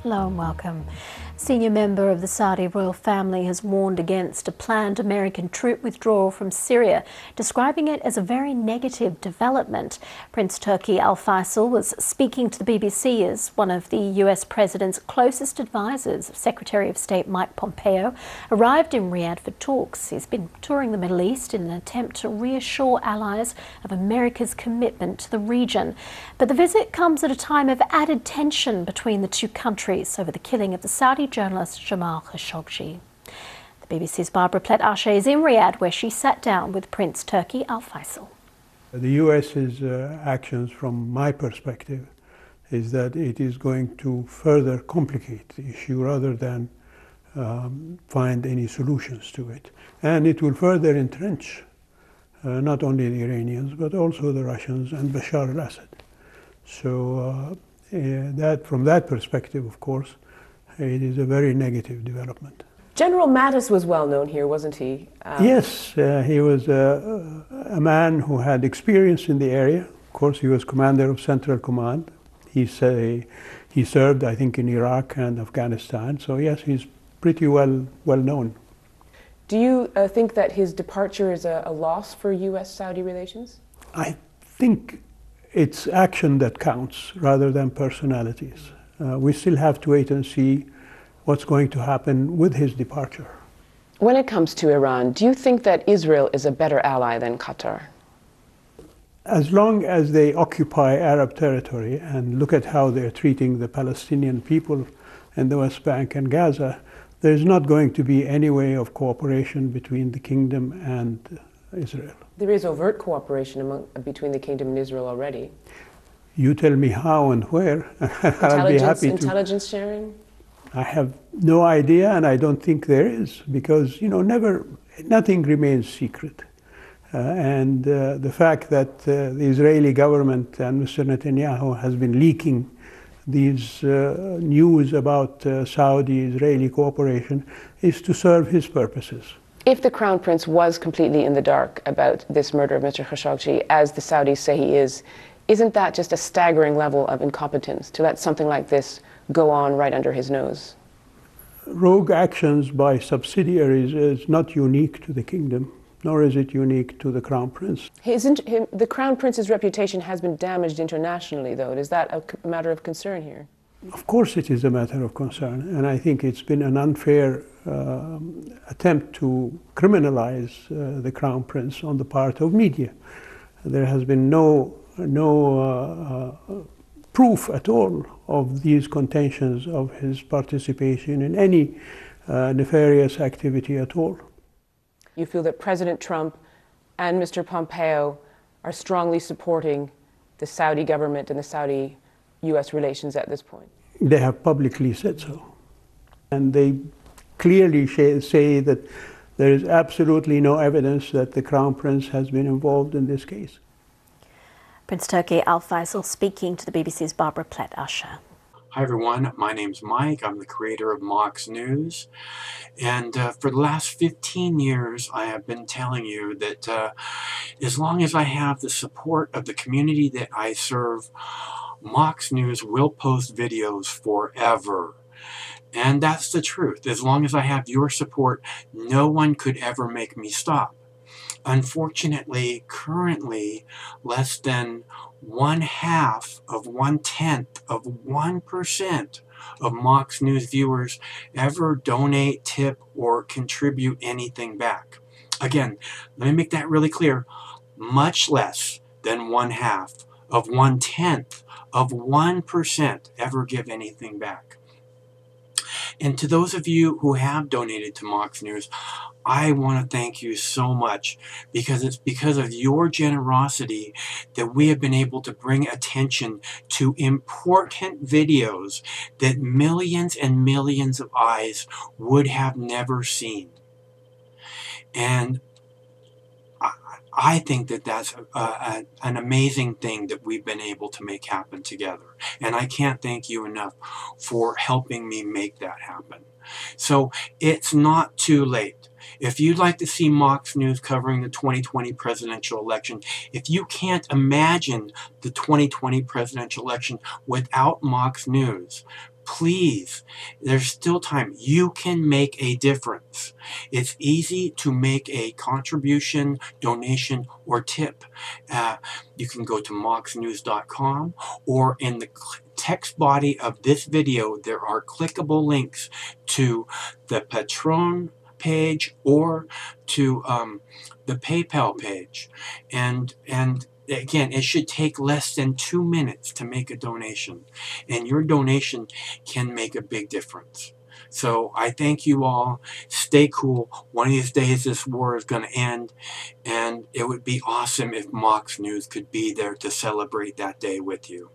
Hello and welcome. Senior member of the Saudi royal family has warned against a planned American troop withdrawal from Syria, describing it as a very negative development. Prince Turki Al Faisal was speaking to the BBC as one of the US president's closest advisors. Secretary of State Mike Pompeo arrived in Riyadh for talks. He's been touring the Middle East in an attempt to reassure allies of America's commitment to the region. But the visit comes at a time of added tension between the two countries over the killing of the Saudi journalist Jamal Khashoggi. The BBC's Barbara Plett-Ashe is in Riyadh, where she sat down with Prince Turki Al Faisal. The US's actions, from my perspective, is that it is going to further complicate the issue rather than find any solutions to it. And it will further entrench not only the Iranians, but also the Russians and Bashar al-Assad. So from that perspective, of course, it is a very negative development. General Mattis was well known here, wasn't he? Yes, he was a man who had experience in the area. Of course, he was commander of Central Command. He served, I think, in Iraq and Afghanistan. So yes, he's pretty well known. Do you think that his departure is a loss for US-Saudi relations? I think it's action that counts rather than personalities. We still have to wait and see what's going to happen with his departure. When it comes to Iran, do you think that Israel is a better ally than Qatar? As long as they occupy Arab territory and look at how they're treating the Palestinian people in the West Bank and Gaza, there's not going to be any way of cooperation between the kingdom and Israel. There is overt cooperation between the kingdom and Israel already. You tell me how and where. I'll be happy to. Intelligence sharing? I have no idea, and I don't think there is, because nothing remains secret. The fact that the Israeli government and Mr. Netanyahu has been leaking these news about Saudi-Israeli cooperation is to serve his purposes. If the Crown Prince was completely in the dark about this murder of Mr. Khashoggi, as the Saudis say he is, isn't that just a staggering level of incompetence to let something like this go on right under his nose? Rogue actions by subsidiaries is not unique to the kingdom, nor is it unique to the Crown Prince. The Crown Prince's reputation has been damaged internationally, though. Is that a matter of concern here? Of course it is a matter of concern, and I think it's been an unfair attempt to criminalize the Crown Prince on the part of media. There has been no proof at all of these contentions of his participation in any nefarious activity at all. You feel that President Trump and Mr. Pompeo are strongly supporting the Saudi government and the Saudi-US relations at this point? They have publicly said so. And they clearly say that there is absolutely no evidence that the Crown Prince has been involved in this case. Prince Turki Al Faisal speaking to the BBC's Barbara Plett-Ashe. Hi everyone, my name's Mike. I'm the creator of Mox News. And for the last 15 years, I have been telling you that as long as I have the support of the community that I serve, Mox News will post videos forever. And that's the truth. As long as I have your support, no one could ever make me stop. Unfortunately, currently, less than 1/1% of Mox News viewers ever donate, tip, or contribute anything back. Again, let me make that really clear. Much less than 1/1% ever give anything back. And to those of you who have donated to Mox News, I want to thank you so much, because it's because of your generosity that we have been able to bring attention to important videos that millions and millions of eyes would have never seen. And I think that that's an amazing thing that we've been able to make happen together. And I can't thank you enough for helping me make that happen. So it's not too late. If you'd like to see Mox News covering the 2020 presidential election, if you can't imagine the 2020 presidential election without Mox News, please, there's still time. You can make a difference. It's easy to make a contribution, donation, or tip. You can go to moxnews.com, or in the text body of this video, there are clickable links to the Patreon page or to the PayPal page. And again, it should take less than 2 minutes to make a donation, and your donation can make a big difference. So I thank you all. Stay cool. One of these days this war is going to end, and it would be awesome if Mox News could be there to celebrate that day with you.